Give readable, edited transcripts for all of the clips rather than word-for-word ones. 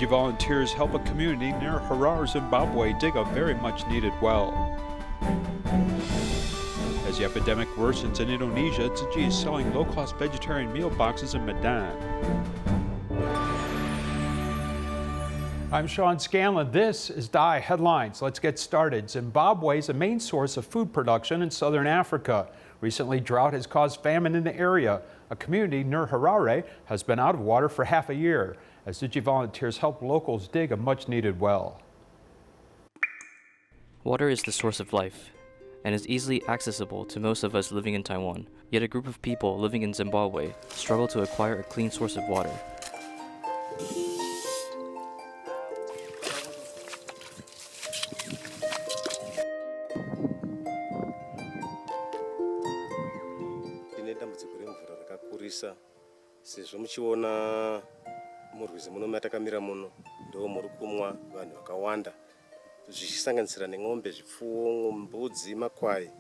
Tzu Chi volunteers help a community near Harare, Zimbabwe dig a very much needed well. As the epidemic worsens in Indonesia, Tzu Chi is selling low-cost vegetarian meal boxes in Medan. I'm Sean Scanlon. This is DI Headlines. Let's get started. Zimbabwe is a main source of food production in southern Africa. Recently, drought has caused famine in the area. A community near Harare has been out of water for half a year, as Tzu Chi volunteers help locals dig a much-needed well. Water is the source of life and is easily accessible to most of us living in Taiwan. Yet a group of people living in Zimbabwe struggle to acquire a clean source of water. sezvo muchiona murwizi muno matakamira muno ndo muri kumwa vanhu vakawanda zvichisanganisira nemombe zvipfuwo mbudzi makwai.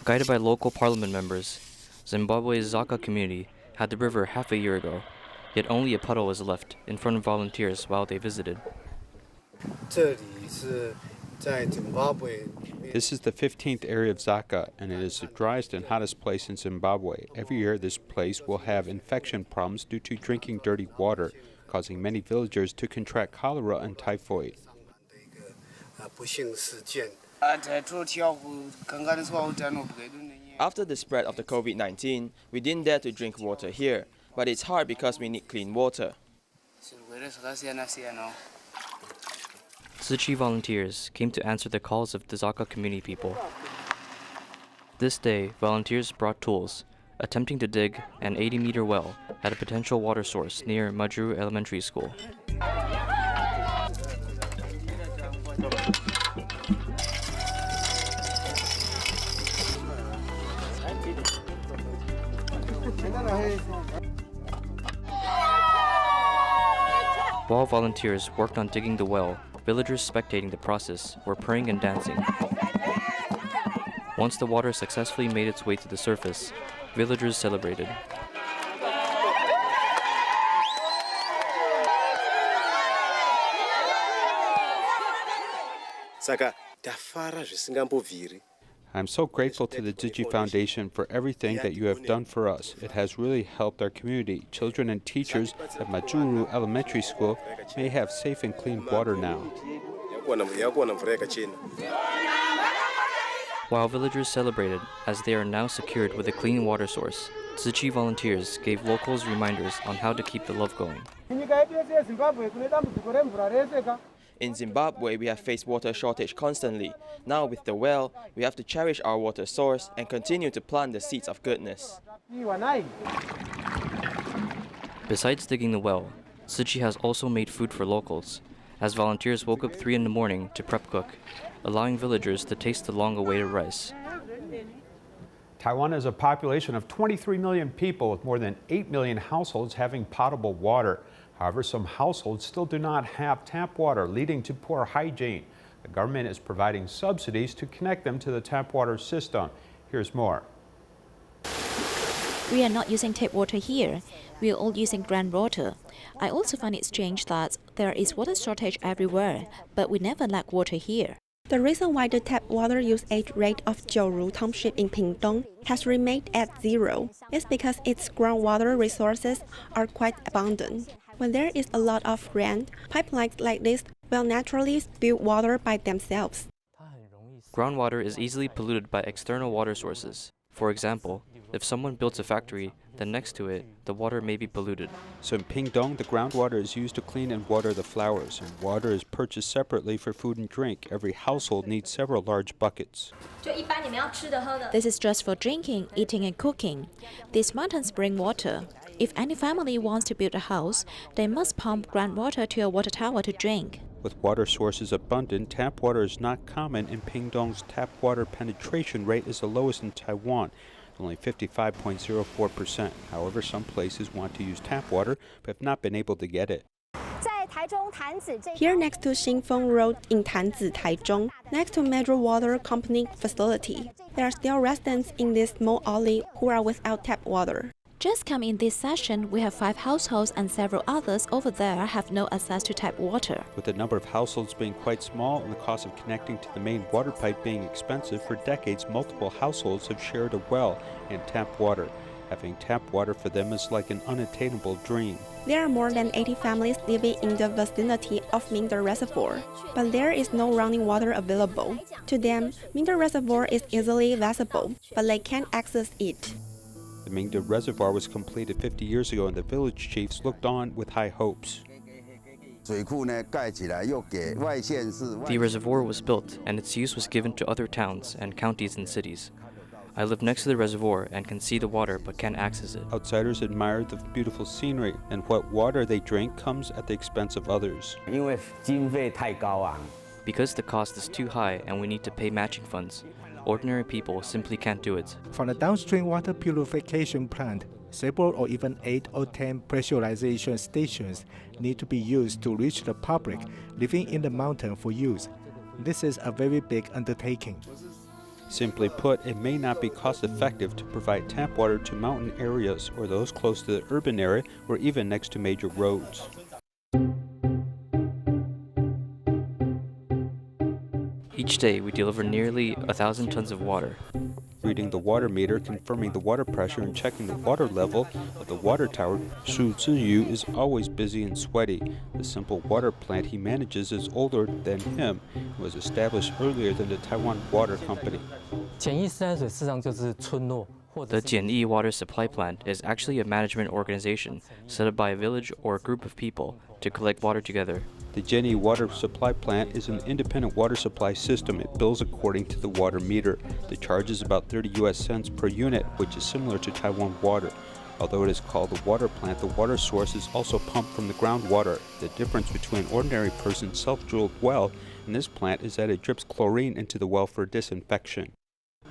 Guided by local parliament members, Zimbabwe's Zaka community had the river half a year ago, yet only a puddle was left in front of volunteers while they visited. This is the 15th area of Zaka, and it is the driest and hottest place in Zimbabwe. Every year, this place will have infection problems due to drinking dirty water, causing many villagers to contract cholera and typhoid. After the spread of the COVID-19, we didn't dare to drink water here, but it's hard because we need clean water. Tzu Chi volunteers came to answer the calls of the Zaka community people. This day, volunteers brought tools, attempting to dig an 80-meter well at a potential water source near Majuru Elementary School. While volunteers worked on digging the well, villagers spectating the process were praying and dancing. Once the water successfully made its way to the surface, villagers celebrated. I'm so grateful to the Tzu Chi Foundation for everything that you have done for us. It has really helped our community. Children and teachers at Majuru Elementary School may have safe and clean water now. While villagers celebrated as they are now secured with a clean water source, Tzu Chi volunteers gave locals reminders on how to keep the love going. In Zimbabwe, we have faced water shortage constantly. Now with the well, we have to cherish our water source and continue to plant the seeds of goodness. Besides digging the well, Tzu Chi has also made food for locals, as volunteers woke up 3 in the morning to prep cook, allowing villagers to taste the long-awaited rice. Taiwan has a population of 23 million people, with more than 8 million households having potable water. However, some households still do not have tap water, leading to poor hygiene. The government is providing subsidies to connect them to the tap water system. Here's more. We are not using tap water here. We are all using groundwater. I also find it strange that there is water shortage everywhere, but we never lack water here. The reason why the tap water usage rate of Jiuru Township in Pingtung has remained at 0 is because its groundwater resources are quite abundant. When there is a lot of rain, pipelines like this will naturally spill water by themselves. Groundwater is easily polluted by external water sources. For example, if someone builds a factory, then next to it, the water may be polluted. So in Pingtung, the groundwater is used to clean and water the flowers, and water is purchased separately for food and drink. Every household needs several large buckets. This is just for drinking, eating, and cooking. These mountains bring water. If any family wants to build a house, they must pump groundwater to a water tower to drink. With water sources abundant, tap water is not common, and Pingtung's tap water penetration rate is the lowest in Taiwan, only 55.04%. However, some places want to use tap water but have not been able to get it. Here next to Xinfeng Road in Tanzi, Taichung, next to Metro Water Company facility, there are still residents in this small alley who are without tap water. Just come in this session, we have 5 households and several others over there have no access to tap water. With the number of households being quite small and the cost of connecting to the main water pipe being expensive, for decades multiple households have shared a well and tap water. Having tap water for them is like an unattainable dream. There are more than 80 families living in the vicinity of Medan Reservoir, but there is no running water available. To them, Medan Reservoir is easily accessible, but they can't access it. The Medan Reservoir was completed 50 years ago and the village chiefs looked on with high hopes. The reservoir was built and its use was given to other towns and counties and cities. I live next to the reservoir and can see the water but can't access it. Outsiders admire the beautiful scenery, and what water they drink comes at the expense of others. Because the cost is too high and we need to pay matching funds, ordinary people simply can't do it. From the downstream water purification plant, several or even 8 or 10 pressurization stations need to be used to reach the public living in the mountain for use. This is a very big undertaking. Simply put, it may not be cost-effective to provide tap water to mountain areas or those close to the urban area or even next to major roads. Each day we deliver nearly 1,000 tons of water. Reading the water meter, confirming the water pressure, and checking the water level of the water tower, Tzu Chi is always busy and sweaty. The simple water plant he manages is older than him and was established earlier than the Taiwan Water Company. The Jianyi Water Supply Plant is actually a management organization set up by a village or a group of people to collect water together. The Jianyi Water Supply Plant is an independent water supply system. It bills according to the water meter. The charge is about 30 US cents per unit, which is similar to Taiwan Water. Although it is called the water plant, the water source is also pumped from the groundwater. The difference between an ordinary person's self-drilled well and this plant is that it drips chlorine into the well for disinfection.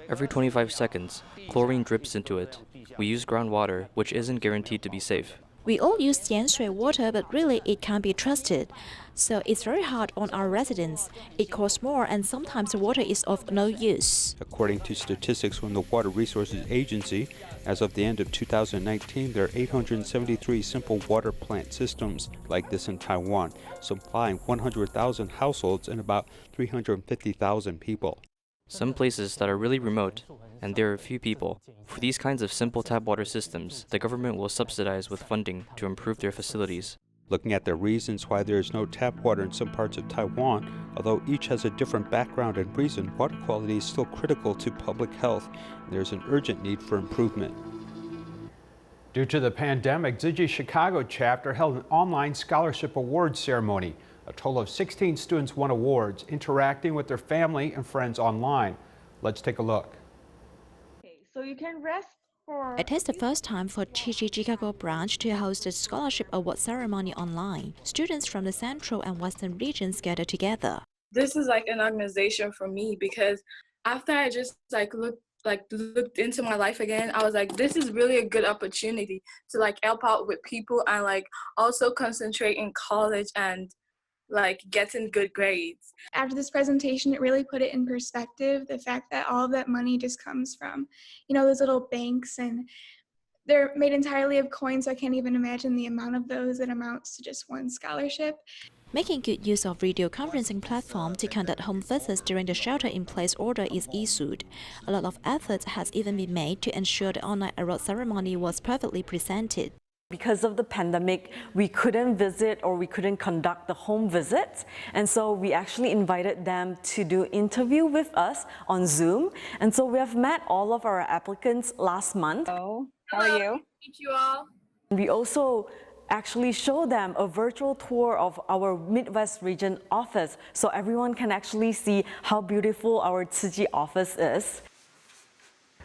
Every 25 seconds, chlorine drips into it. We use groundwater, which isn't guaranteed to be safe. We all use Jianshui water, but really it can't be trusted. So it's very hard on our residents. It costs more and sometimes the water is of no use. According to statistics from the Water Resources Agency, as of the end of 2019, there are 873 simple water plant systems like this in Taiwan, supplying 100,000 households and about 350,000 people. Some places that are really remote, and there are few people, for these kinds of simple tap water systems, the government will subsidize with funding to improve their facilities. Looking at the reasons why there is no tap water in some parts of Taiwan, although each has a different background and reason, water quality is still critical to public health, and there is an urgent need for improvement. Due to the pandemic, Tzu Chi Chicago chapter held an online scholarship awards ceremony. A total of 16 students won awards, interacting with their family and friends online. Let's take a look. So you can rest for... It is the first time for Tzu Chi Chicago branch to host a scholarship award ceremony online. Students from the central and western regions gather together. This is like an organization for me because after I just looked into my life again, I was like, this is really a good opportunity to help out with people and also concentrate in college and getting good grades. After this presentation, it really put it in perspective, the fact that all of that money just comes from, those little banks, and they're made entirely of coins, so I can't even imagine the amount of those that amounts to just one scholarship. Making good use of video conferencing platform to conduct home visits during the shelter-in-place order is issued. A lot of effort has even been made to ensure the online award ceremony was perfectly presented. Because of the pandemic, we couldn't visit or we couldn't conduct the home visits. And so we actually invited them to do interview with us on Zoom. And so we have met all of our applicants last month. Hello, how are you? Meet you all. We also actually show them a virtual tour of our Midwest region office so everyone can actually see how beautiful our Tzu Chi office is.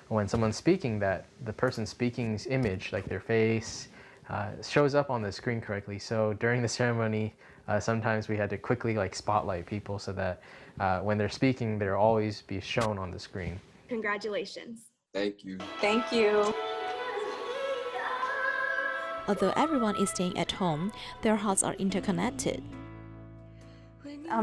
When someone's speaking, that the person speaking's image, like their face, shows up on the screen correctly. So during the ceremony, sometimes we had to quickly spotlight people so that when they're speaking, they'll always be shown on the screen. Congratulations. Thank you. Thank you. Although everyone is staying at home, their hearts are interconnected.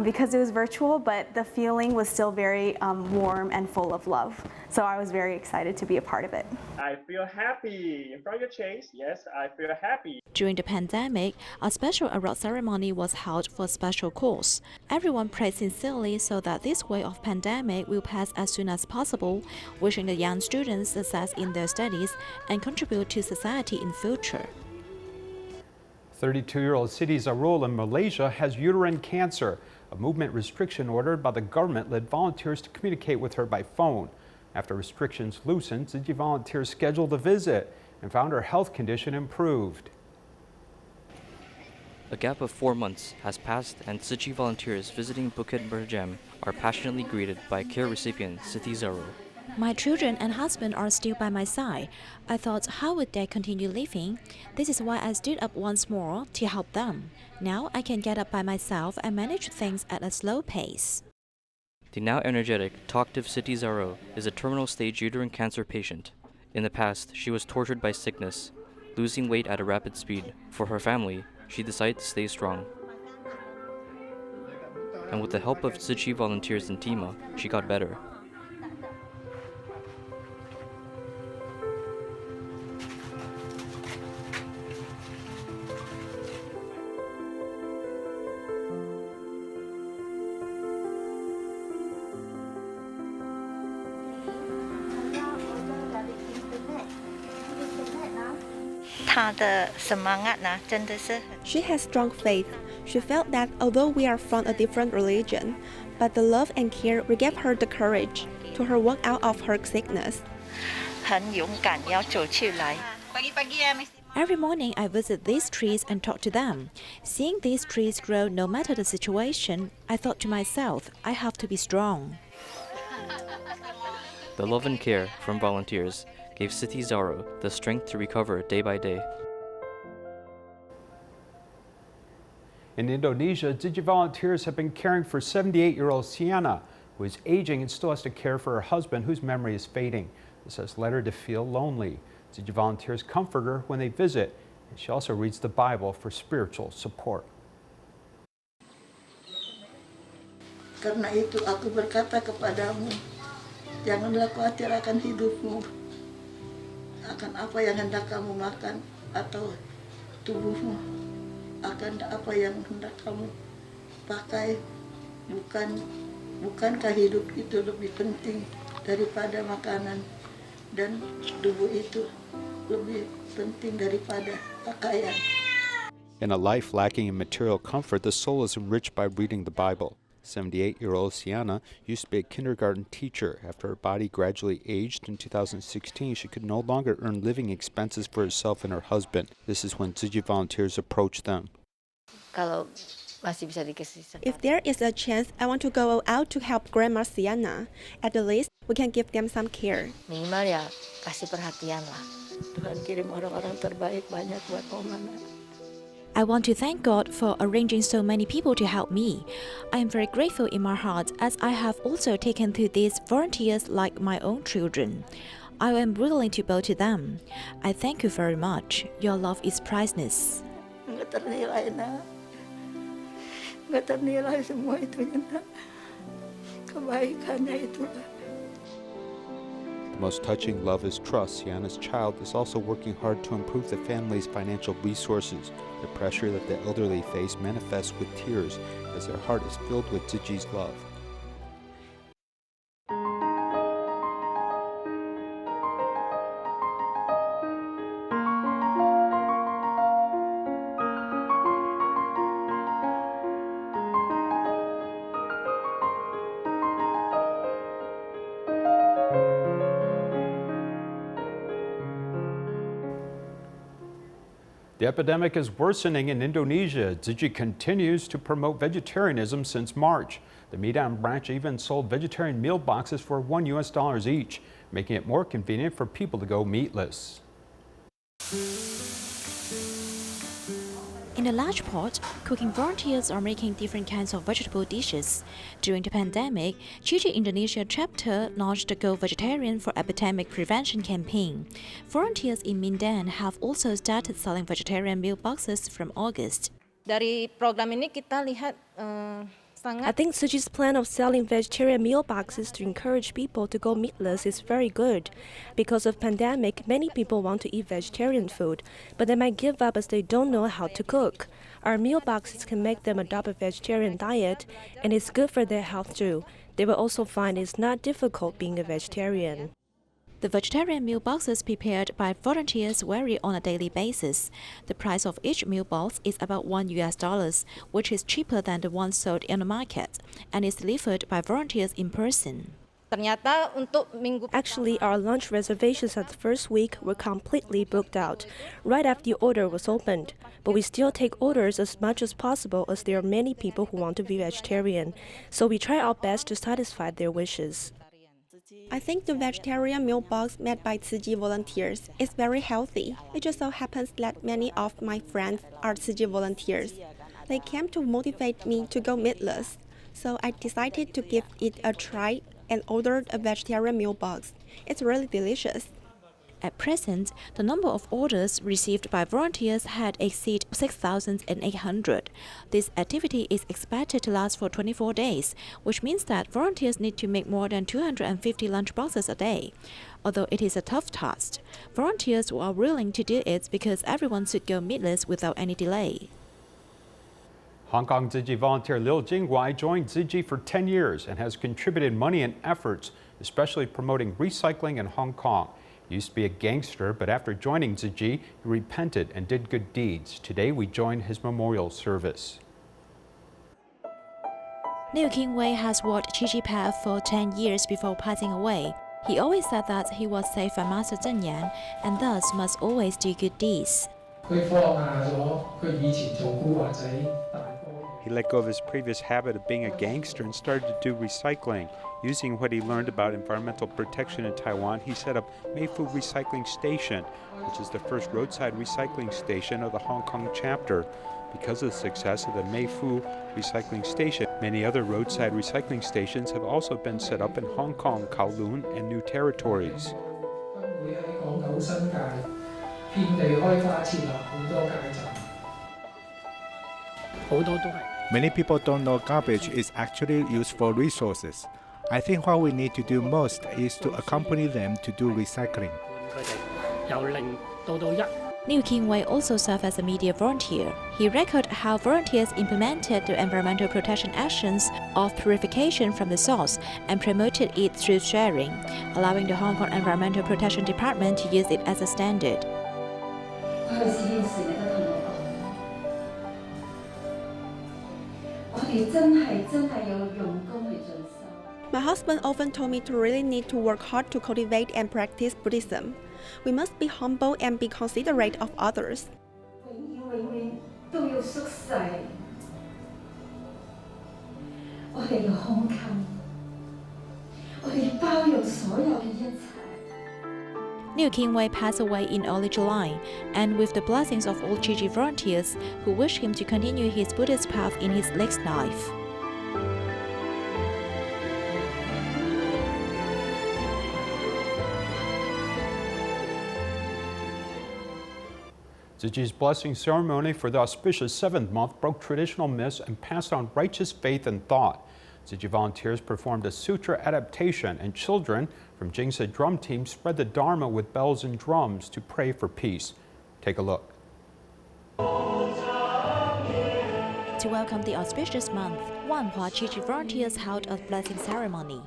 Because it was virtual, but the feeling was still very warm and full of love. So I was very excited to be a part of it. I feel happy. In front of your chase, yes, I feel happy. During the pandemic, a special award ceremony was held for a special cause. Everyone prayed sincerely so that this wave of pandemic will pass as soon as possible, wishing the young students success in their studies and contribute to society in future. 32-year-old Siti Zarul in Malaysia has uterine cancer. A movement restriction ordered by the government led volunteers to communicate with her by phone. After restrictions loosened, Tzu Chi volunteers scheduled a visit and found her health condition improved. A gap of 4 months has passed, and Tzu Chi volunteers visiting Bukit Berjam are passionately greeted by care recipient Siti Zarul. My children and husband are still by my side. I thought, how would they continue living? This is why I stood up once more to help them. Now I can get up by myself and manage things at a slow pace. The now energetic, talkative Siti Zarul is a terminal stage uterine cancer patient. In the past, she was tortured by sickness, losing weight at a rapid speed. For her family, she decided to stay strong. And with the help of Tzu Chi volunteers in Tima, she got better. She has strong faith. She felt that although we are from a different religion, but the love and care will give her the courage to her work out of her sickness. Every morning I visit these trees and talk to them. Seeing these trees grow no matter the situation, I thought to myself, I have to be strong. The love and care from volunteers gave Siti Zarul the strength to recover day by day. In Indonesia, Tzu Chi volunteers have been caring for 78-year-old Sienna, who is aging and still has to care for her husband, whose memory is fading. This has led her to feel lonely. Tzu Chi volunteers comfort her when they visit, and she also reads the Bible for spiritual support. Karena itu aku berkata kepadamu, janganlah khawatir akan hidupmu, akan apa yang hendak kamu makan atau tubuhmu, akan apa yang hendak kamu pakai. Bukankah hidup itu lebih penting daripada makanan, dan tubuh itu lebih penting daripada pakaian. In a life lacking in material comfort, the soul is enriched by reading the Bible. 78-year-old Sienna used to be a kindergarten teacher. After her body gradually aged in 2016, she could no longer earn living expenses for herself and her husband. This is when Tzu Chi volunteers approached them. If there is a chance, I want to go out to help Grandma Sienna. At the least, we can give them some care. Minimal ya kasih perhatian lah. Tuhan kirim orang-orang terbaik banyak buat Mama. I want to thank God for arranging so many people to help me. I am very grateful in my heart as I have also taken to these volunteers like my own children. I am willing to bow to them. I thank you very much. Your love is priceless. Nggak ternilai nak. Nggak ternilai semua itu nak. Kebaikannya itulah. The most touching love is trust. Sienna's child is also working hard to improve the family's financial resources. The pressure that the elderly face manifests with tears as their heart is filled with Tzu Chi's love. The epidemic is worsening in Indonesia. Tzu Chi continues to promote vegetarianism since March. The Medan branch even sold vegetarian meal boxes for $1 each, making it more convenient for people to go meatless. In a large pot, cooking volunteers are making different kinds of vegetable dishes. During the pandemic, Tzu Chi Indonesia chapter launched the Go Vegetarian for Epidemic Prevention campaign. Volunteers in Medan have also started selling vegetarian meal boxes from August. Dari program ini kita lihat I think Tzu Chi's plan of selling vegetarian meal boxes to encourage people to go meatless is very good. Because of pandemic, many people want to eat vegetarian food, but they might give up as they don't know how to cook. Our meal boxes can make them adopt a vegetarian diet, and it's good for their health too. They will also find it's not difficult being a vegetarian. The vegetarian meal boxes prepared by volunteers vary on a daily basis. The price of each meal box is about $1, which is cheaper than the one sold in the market, and is delivered by volunteers in person. Actually, our lunch reservations at the first week were completely booked out, right after the order was opened. But we still take orders as much as possible as there are many people who want to be vegetarian, so we try our best to satisfy their wishes. I think the vegetarian meal box made by Tzu Chi volunteers is very healthy. It just so happens that many of my friends are Tzu Chi volunteers. They came to motivate me to go meatless, so I decided to give it a try and ordered a vegetarian meal box. It's really delicious. At present, the number of orders received by volunteers had exceeded 6,800. This activity is expected to last for 24 days, which means that volunteers need to make more than 250 lunch boxes a day. Although it is a tough task, volunteers are willing to do it because everyone should go meatless without any delay. Hong Kong Tzu Chi volunteer Liu Jingwai joined Tzu Chi for 10 years and has contributed money and efforts, especially promoting recycling in Hong Kong. He used to be a gangster, but after joining Tzu Chi, he repented and did good deeds. Today, we join his memorial service. Liu Qingwei has walked Tzu Chi path for 10 years before passing away. He always said that he was saved by Master Zheng Yan and thus must always do good deeds. He let go of his previous habit of being a gangster and started to do recycling. Using what he learned about environmental protection in Taiwan, he set up Meifu Recycling Station, which is the first roadside recycling station of the Hong Kong chapter. Because of the success of the Meifu Recycling Station, many other roadside recycling stations have also been set up in Hong Kong, Kowloon, and new territories. Many people don't know garbage is actually useful resources. I think what we need to do most is to accompany them to do recycling. Liu Qingwei also served as a media volunteer. He recorded how volunteers implemented the environmental protection actions of purification from the source and promoted it through sharing, allowing the Hong Kong Environmental Protection Department to use it as a standard. My husband often told me to really need to work hard to cultivate and practice Buddhism. We must be humble and be considerate of others. Liu Qingwei passed away in early July, and with the blessings of all Tzu Chi volunteers who wish him to continue his Buddhist path in his next life. Tzu Chi's blessing ceremony for the auspicious 7th month broke traditional myths and passed on righteous faith and thought. Tzu Chi volunteers performed a sutra adaptation, and children from Jingsa drum team spread the Dharma with bells and drums to pray for peace. Take a look. To welcome the auspicious month, Wanhua Tzu Chi volunteers held a blessing ceremony.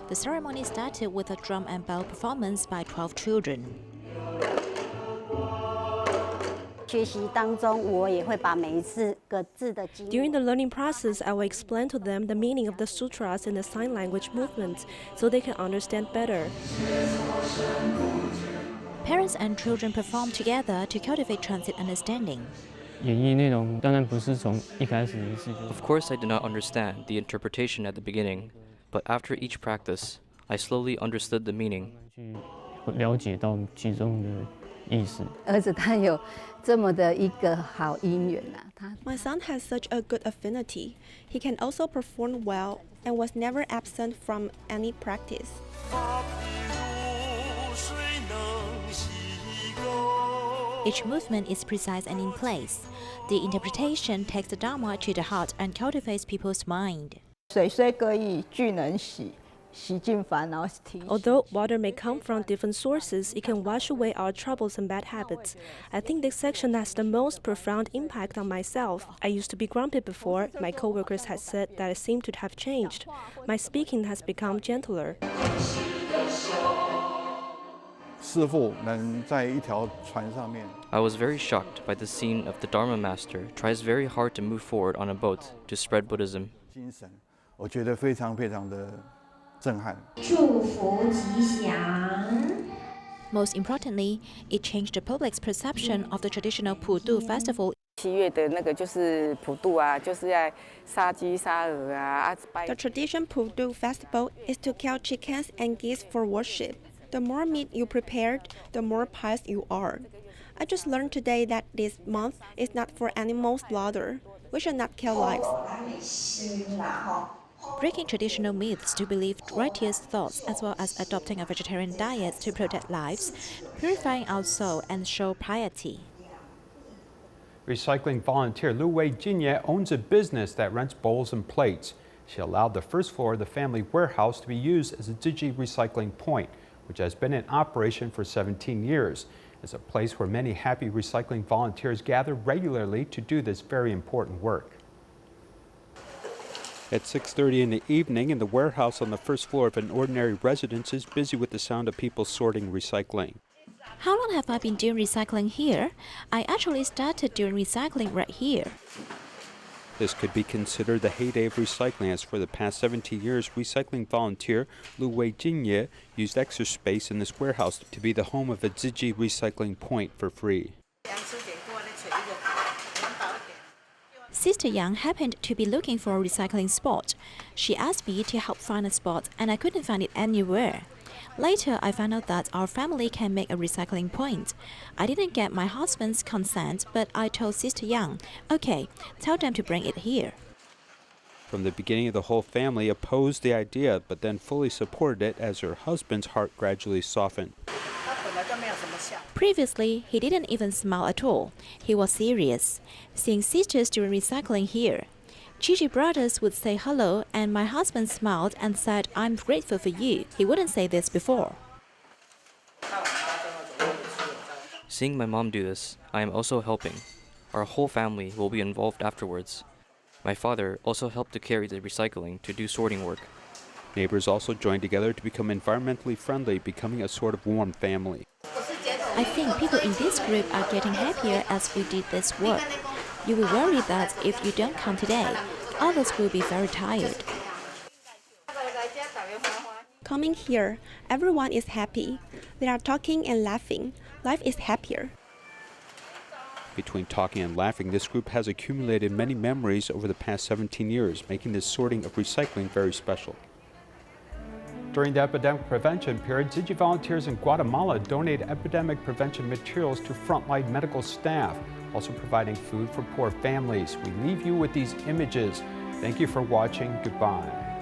The ceremony started with a drum and bell performance by 12 children. During the learning process, I will explain to them the meaning of the sutras and the sign language movements so they can understand better. Parents and children perform together to cultivate transit understanding. Of course, I did not understand the interpretation at the beginning, but after each practice, I slowly understood the meaning. My son has such a good affinity. He can also perform well and was never absent from any practice. Each movement is precise and in place. The interpretation takes the Dharma to the heart and cultivates people's mind. Although water may come from different sources, it can wash away our troubles and bad habits. I think this section has the most profound impact on myself. I used to be grumpy before. My coworkers had said that I seemed to have changed. My speaking has become gentler. I was very shocked by the scene of the Dharma master tries very hard to move forward on a boat to spread Buddhism. Most importantly, it changed the public's perception of the traditional Pudu festival. The tradition Pudu festival is to kill chickens and geese for worship. The more meat you prepared, the more pious you are. I just learned today that this month is not for animal slaughter. We should not kill lives. Breaking traditional myths to believe righteous thoughts as well as adopting a vegetarian diet to protect lives, purifying our soul and show piety. Recycling volunteer Lu Wei Jinye owns a business that rents bowls and plates. She allowed the first floor of the family warehouse to be used as a Tzu Chi recycling point, which has been in operation for 17 years. It's a place where many happy recycling volunteers gather regularly to do this very important work. At 6:30 in the evening, in the warehouse on the first floor of an ordinary residence is busy with the sound of people sorting recycling. How long have I been doing recycling here? I actually started doing recycling right here. This could be considered the heyday of recycling, as for the past 17 years, recycling volunteer Lu Wei Jinye used extra space in this warehouse to be the home of a Tzu Chi recycling point for free. Sister Yang happened to be looking for a recycling spot. She asked me to help find a spot, and I couldn't find it anywhere. Later, I found out that our family can make a recycling point. I didn't get my husband's consent, but I told Sister Yang, okay, tell them to bring it here. From the beginning, the whole family opposed the idea, but then fully supported it as her husband's heart gradually softened. Previously, he didn't even smile at all. He was serious. Seeing sisters doing recycling here, Tzu Chi brothers would say hello, and my husband smiled and said, I'm grateful for you. He wouldn't say this before. Seeing my mom do this, I am also helping. Our whole family will be involved afterwards. My father also helped to carry the recycling to do sorting work. Neighbors also joined together to become environmentally friendly, becoming a sort of warm family. I think people in this group are getting happier as we did this work. You will worry that if you don't come today, others will be very tired. Coming here, everyone is happy. They are talking and laughing. Life is happier. Between talking and laughing, this group has accumulated many memories over the past 17 years, making this sorting of recycling very special. During the epidemic prevention period, Tzu Chi volunteers in Guatemala donated epidemic prevention materials to frontline medical staff, also providing food for poor families. We leave you with these images. Thank you for watching. Goodbye.